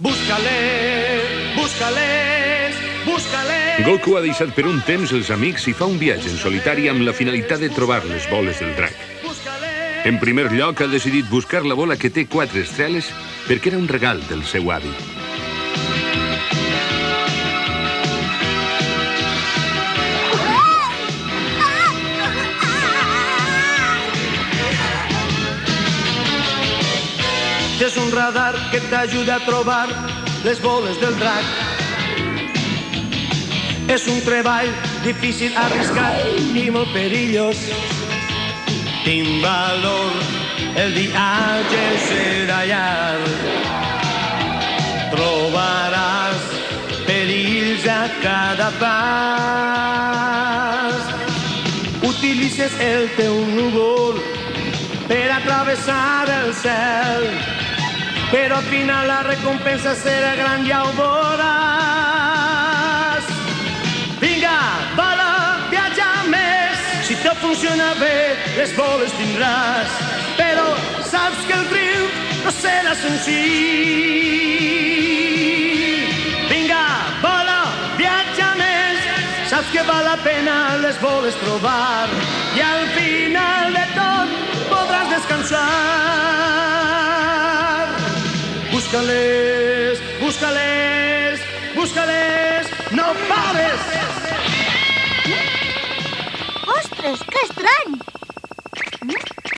Busca-les, busca-les, busca-les. Goku ha deixat per un temps els amics i fa un viatge en solitari amb la finalitat de trobar les boles del drac. En primer lloc, ha decidit buscar la bola que té 4 estreles perquè era un regal del seu avi. És un radar que t'ajuda a trobar les boles del drac. És un treball difícil, arriscat i molt perillós. Tinc valor, el viatge serà llarg. Trobaràs perills a cada pas. Utilitzes el teu núvol per a travessar el cel, però al final la recompensa serà gran, ja ho veuràs. Vinga, vola, viatja més. Si tot funciona bé, les boles tindràs. Però saps que el triomf no serà senzill. Vinga, vola, viatja més. Saps que val la pena les boles trobar. I al final de tot podràs descansar. Busca-les, busca-les, busca-les, no pares! Ostres, que estrany!